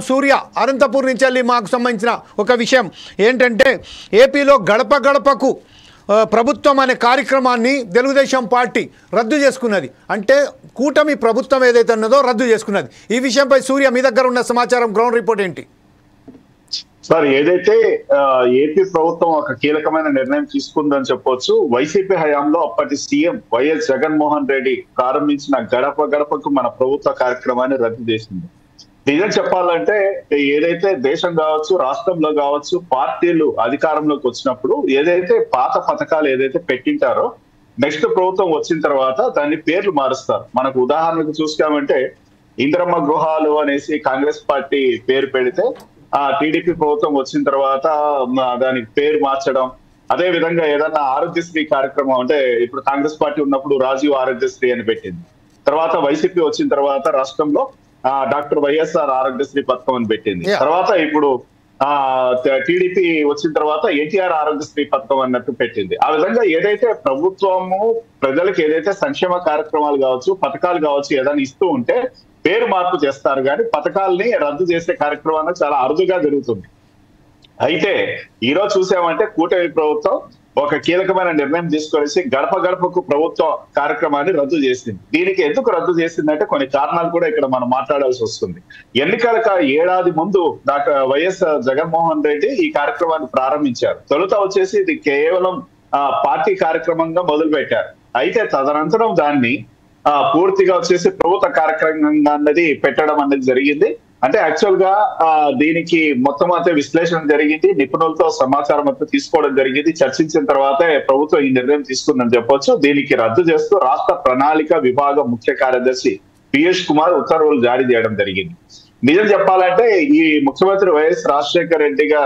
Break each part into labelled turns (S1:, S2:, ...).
S1: సూర్య అనంతపూర్ నుంచి వెళ్ళి మాకు సంబంధించిన ఒక విషయం ఏంటంటే ఏపీలో గడప గడపకు ప్రభుత్వం అనే కార్యక్రమాన్ని తెలుగుదేశం పార్టీ రద్దు చేసుకున్నది. అంటే కూటమి ప్రభుత్వం ఏదైతే ఉన్నదో రద్దు చేసుకున్నది. ఈ విషయంపై సూర్య మీ దగ్గర ఉన్న సమాచారం, గ్రౌండ్ రిపోర్ట్ ఏంటి?
S2: సార్, ఏదైతే ఏపీ ప్రభుత్వం ఒక కీలకమైన నిర్ణయం తీసుకుందని చెప్పొచ్చు. వైసీపీ హయాంలో అప్పటి సీఎం వైఎస్ జగన్మోహన్ రెడ్డి ప్రారంభించిన గడప గడపకు మన ప్రభుత్వ కార్యక్రమాన్ని రద్దు చేసింది. నిజం చెప్పాలంటే ఏదైతే దేశం కావచ్చు, రాష్ట్రంలో కావచ్చు, పార్టీలు అధికారంలోకి వచ్చినప్పుడు ఏదైతే పాత పథకాలు ఏదైతే పెట్టింటారో నెక్స్ట్ ప్రభుత్వం వచ్చిన తర్వాత దాన్ని పేర్లు మారుస్తారు. మనకు ఉదాహరణకు చూసామంటే ఇందిరమ్మ గృహాలు అనేసి కాంగ్రెస్ పార్టీ పేరు పెడితే టీడీపీ ప్రభుత్వం వచ్చిన తర్వాత దానికి పేరు మార్చడం. అదే విధంగా ఏదన్నా ఆరోగ్యశ్రీ కార్యక్రమం అంటే ఇప్పుడు కాంగ్రెస్ పార్టీ ఉన్నప్పుడు రాజీవ్ ఆరోగ్యశ్రీ అని పెట్టింది. తర్వాత వైసీపీ వచ్చిన తర్వాత రాష్ట్రంలో డాక్టర్ వైఎస్ఆర్ ఆరోగ్యశ్రీ పథకం అని పెట్టింది. తర్వాత ఇప్పుడు టీడీపీ వచ్చిన తర్వాత ఎన్టీఆర్ ఆరోగ్యశ్రీ పథకం అన్నట్టు పెట్టింది. ఆ విధంగా ఏదైతే ప్రభుత్వము ప్రజలకు ఏదైతే సంక్షేమ కార్యక్రమాలు కావచ్చు, పథకాలు కావచ్చు ఏదైనా ఇస్తూ ఉంటే పేరు మార్పు చేస్తారు, కానీ పథకాలని రద్దు చేసే కార్యక్రమాన్ని చాలా అరుదుగా జరుగుతుంది. అయితే ఈరోజు చూసామంటే కూటమి ప్రభుత్వం ఒక కీలకమైన నిర్ణయం తీసుకొనేసి గడప గడపకు ప్రభుత్వ కార్యక్రమాన్ని రద్దు చేసింది. దీనికి ఎందుకు రద్దు చేసిందంటే కొన్ని కారణాలు కూడా ఇక్కడ మనం మాట్లాడాల్సి వస్తుంది. ఎన్నికల ఏడాది ముందు డాక్టర్ వైఎస్ జగన్మోహన్ రెడ్డి ఈ కార్యక్రమాన్ని ప్రారంభించారు. తొలుత వచ్చేసి ఇది కేవలం పార్టీ కార్యక్రమంగా మొదలు పెట్టారు. అయితే తదనంతరం దాన్ని పూర్తిగా వచ్చేసి ప్రభుత్వ కార్యక్రమంగా అన్నది పెట్టడం అనేది జరిగింది. అంటే యాక్చువల్ గా దీనికి మొత్తం అంతా విశ్లేషణ జరిగింది, నిపుణులతో సమాచారం అంతా తీసుకోవడం జరిగింది. చర్చించిన తర్వాతే ప్రభుత్వం ఈ నిర్ణయం తీసుకుందని చెప్పొచ్చు. దీనికి రద్దు చేస్తూ రాష్ట్ర ప్రణాళిక విభాగం ముఖ్య కార్యదర్శి పీయూష్ కుమార్ ఉత్తర్వులు జారీ చేయడం జరిగింది. నిజం చెప్పాలంటే ఈ ముఖ్యమంత్రి వైఎస్ రాజశేఖర రెడ్డిగా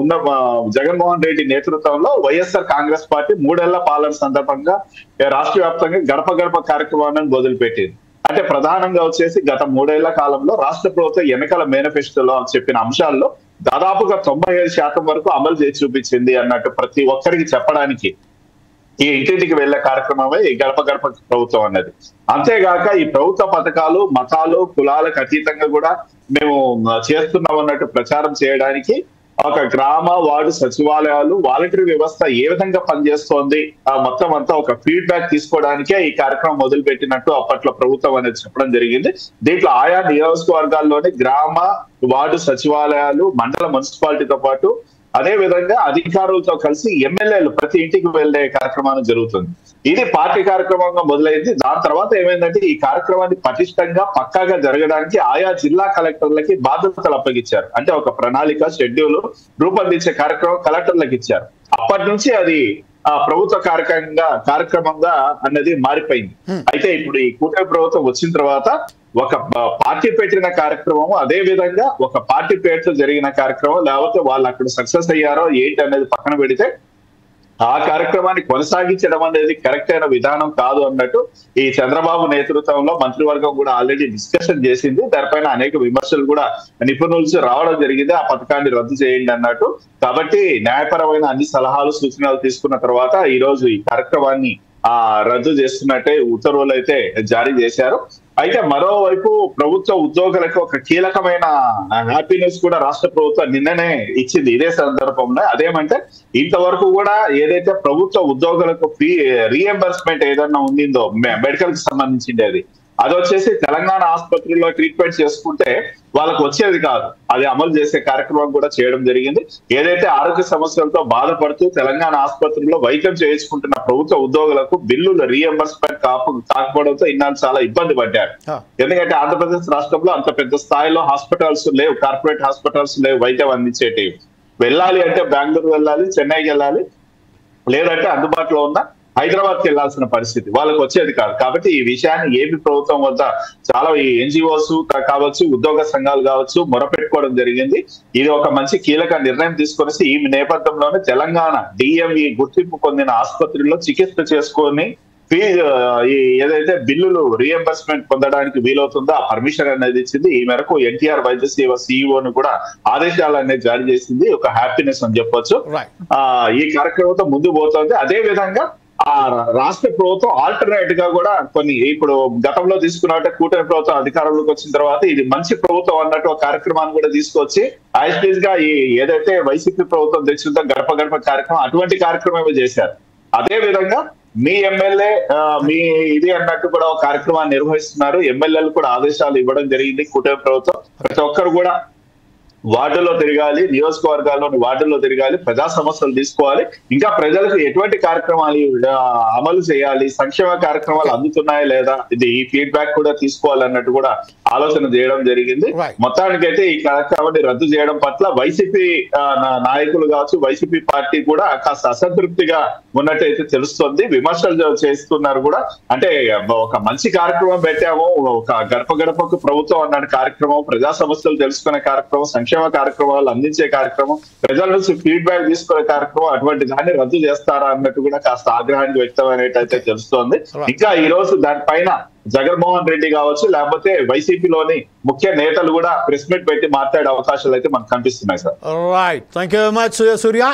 S2: ఉన్న జగన్మోహన్ రెడ్డి నేతృత్వంలో వైఎస్ఆర్ కాంగ్రెస్ పార్టీ 3 ఏళ్ల పాలన సందర్భంగా రాష్ట్ర వ్యాప్తంగా గడప గడప కార్యక్రమాన్ని మొదలుపెట్టింది. అంటే ప్రధానంగా వచ్చేసి గత 3 ఏళ్ల కాలంలో రాష్ట్ర ప్రభుత్వం ఎన్నికల మేనిఫెస్టోలో చెప్పిన అంశాల్లో దాదాపుగా 95% వరకు అమలు చేసి చూపించింది అన్నట్టు ప్రతి ఒక్కరికి చెప్పడానికి ఈ ఇంటింటికి వెళ్లే కార్యక్రమమే ఈ గడప గడప ప్రభుత్వం అన్నది. అంతేగాక ఈ ప్రభుత్వ పథకాలు మతాలు కులాలకు అతీతంగా కూడా మేము చేస్తున్నాం అన్నట్టు ప్రచారం చేయడానికి ఒక గ్రామ వార్డు సచివాలయాలు వాలంటరీ వ్యవస్థ ఏ విధంగా పనిచేస్తోంది మొత్తం అంతా ఒక ఫీడ్బ్యాక్ తీసుకోవడానికే ఈ కార్యక్రమం మొదలు పెట్టినట్టు అప్పట్లో ప్రభుత్వం అనేది చెప్పడం జరిగింది. దీంట్లో ఆయా నియోజకవర్గాల్లోని గ్రామ వార్డు సచివాలయాలు మండల మున్సిపాలిటీతో పాటు అదే విధంగా అధికారులతో కలిసి ఎమ్మెల్యేలు ప్రతి ఇంటికి వెళ్లే కార్యక్రమాన్ని జరుగుతుంది. ఇది పార్టీ కార్యక్రమంగా మొదలైంది. దాని తర్వాత ఏమైందంటే ఈ కార్యక్రమాన్ని పటిష్టంగా పక్కాగా జరగడానికి ఆయా జిల్లా కలెక్టర్లకి బాధ్యతలు అప్పగించారు. అంటే ఒక ప్రణాళిక షెడ్యూల్ రూపొందించే కార్యక్రమం కలెక్టర్లకు ఇచ్చారు. అప్పటి నుంచి అది ప్రభుత్వ కార్యక్రమంగా అన్నది మారిపోయింది. అయితే ఇప్పుడు ఈ కూటమి ప్రభుత్వం వచ్చిన తర్వాత ఒక పార్టీ పెట్టిన కార్యక్రమం, అదే విధంగా ఒక పార్టీ పేరుతో జరిగిన కార్యక్రమం, లేకపోతే వాళ్ళు అక్కడ సక్సెస్ అయ్యారో ఏంటి అనేది పక్కన పెడితే ఆ కార్యక్రమాన్ని కొనసాగించడం అనేది కరెక్ట్ అయిన విధానం కాదు అన్నట్టు ఈ చంద్రబాబు నేతృత్వంలో మంత్రివర్గం కూడా ఆల్రెడీ డిస్కషన్ చేసింది. దానిపైన అనేక విమర్శలు కూడా నిపుణులు రావడం జరిగింది. ఆ పథకాన్ని రద్దు చేయండి అన్నట్టు. కాబట్టి న్యాయపరమైన అన్ని సలహాలు సూచనలు తీసుకున్న తర్వాత ఈ రోజు ఈ కార్యక్రమాన్ని రద్దు చేస్తున్నట్టే ఉత్తర్వులు అయితే జారీ చేశారు. అయితే మరోవైపు ప్రభుత్వ ఉద్యోగులకు ఒక కీలకమైన హ్యాపీనెస్ కూడా రాష్ట్ర ప్రభుత్వం నిన్ననే ఇచ్చింది ఇదే సందర్భంలో. అదేమంటే ఇంతవరకు కూడా ఏదైతే ప్రభుత్వ ఉద్యోగులకు ఫీ రీఎంబర్స్మెంట్ ఏదన్నా ఉండిందో మెడికల్ కి సంబంధించింది అది వచ్చేసి తెలంగాణ ఆసుపత్రిలో ట్రీట్మెంట్ చేసుకుంటే వాళ్ళకు వచ్చేది కాదు. అది అమలు చేసే కార్యక్రమం కూడా చేయడం జరిగింది. ఏదైతే ఆరోగ్య సమస్యలతో బాధపడుతూ తెలంగాణ ఆసుపత్రిలో వైద్యం చేయించుకుంటున్న ప్రభుత్వ ఉద్యోగులకు బిల్లులు రీఎంబర్స్మెంట్ కాకపోవడంతో ఇన్నాళ్ళు చాలా ఇబ్బంది పడ్డారు. ఎందుకంటే ఆంధ్రప్రదేశ్ రాష్ట్రంలో అంత పెద్ద స్థాయిలో హాస్పిటల్స్ లేవు, కార్పొరేట్ హాస్పిటల్స్ లేవు వైద్యం అందించేటివి. వెళ్ళాలి అంటే బెంగళూరు వెళ్ళాలి, చెన్నైకి వెళ్ళాలి, లేదంటే అందుబాటులో ఉన్న హైదరాబాద్కి వెళ్లాల్సిన పరిస్థితి వాళ్ళకి వచ్చేది కాదు. కాబట్టి ఈ విషయాన్ని ఏపీ ప్రభుత్వం వద్ద చాలా ఈ ఎన్జిఓస్ కావచ్చు, ఉద్యోగ సంఘాలు కావచ్చు మొరపెట్టుకోవడం జరిగింది. ఇది ఒక మంచి కీలక నిర్ణయం తీసుకొని ఈ నేపథ్యంలోనే తెలంగాణ డిఎంఈ గుర్తింపు పొందిన ఆసుపత్రిలో చికిత్స చేసుకొని ఏదైతే బిల్లులు రీఎంబర్స్మెంట్ పొందడానికి వీలవుతుందో ఆ పర్మిషన్ అనేది ఇచ్చింది. ఈ మేరకు ఎన్టీఆర్ వైద్య సేవ సిఇఓను కూడా ఆదేశాలు అనేది జారీ చేసింది. ఒక హ్యాపీనెస్ అని చెప్పొచ్చు. ఈ కార్యక్రమంతో ముందు పోతుంది. అదే విధంగా ఆ రాష్ట్ర ప్రభుత్వం ఆల్టర్నేట్ గా కూడా కొన్ని ఇప్పుడు గతంలో తీసుకున్నట్టే కూటమి ప్రభుత్వం అధికారంలోకి వచ్చిన తర్వాత ఇది మంచి ప్రభుత్వం అన్నట్టు ఒక కార్యక్రమాన్ని కూడా తీసుకొచ్చి యాజ్ గా ఈ ఏదైతే వైసీపీ ప్రభుత్వం తెచ్చిందో గడప గడప కార్యక్రమం అటువంటి కార్యక్రమమే చేశారు. అదే విధంగా మీ ఎమ్మెల్యే మీ ఇది అన్నట్టు కూడా ఒక కార్యక్రమాన్ని నిర్వహిస్తున్నారు. ఎమ్మెల్యేలు కూడా ఆదేశాలు ఇవ్వడం జరిగింది కూటమి ప్రభుత్వం. ప్రతి ఒక్కరు కూడా వార్డుల్లో తిరగాలి, నియోజకవర్గాల్లోని వార్డుల్లో తిరగాలి, ప్రజా సమస్యలు తీసుకోవాలి, ఇంకా ప్రజలకు ఎటువంటి కార్యక్రమాలు అమలు చేయాలి, సంక్షేమ కార్యక్రమాలు అందుతున్నాయా లేదా ఇది ఈ ఫీడ్బ్యాక్ కూడా తీసుకోవాలన్నట్టు కూడా ఆలోచన చేయడం జరిగింది. మొత్తానికైతే ఈ కార్యక్రమాన్ని రద్దు చేయడం పట్ల వైసీపీ నాయకులు కావచ్చు, వైసీపీ పార్టీ కూడా కాస్త అసంతృప్తిగా ఉన్నట్టయితే తెలుస్తుంది. విమర్శలు చేస్తున్నారు కూడా. అంటే ఒక మంచి కార్యక్రమం పెట్టాము, ఒక గడప గడపకు ప్రభుత్వం అన్న కార్యక్రమం, ప్రజా సమస్యలు తెలుసుకునే కార్యక్రమం, సంక్షేమ కార్యక్రమాలు అందించే కార్యక్రమం, ప్రజల నుంచి ఫీడ్బ్యాక్ తీసుకునే కార్యక్రమం, అటువంటి దాన్ని రద్దు చేస్తారా అన్నట్టు కూడా కాస్త ఆగ్రహానికి వ్యక్తమైనట్టయితే తెలుస్తోంది. ఇంకా ఈ రోజు దానిపైన జగన్మోహన్ రెడ్డి కావచ్చు, లేకపోతే వైసీపీలోని ముఖ్య నేతలు కూడా ప్రెస్ మీట్ పెట్టి మాట్లాడే అవకాశాలు అయితే మనకు కనిపిస్తున్నాయి sir.
S1: Right, thank you very much Surya.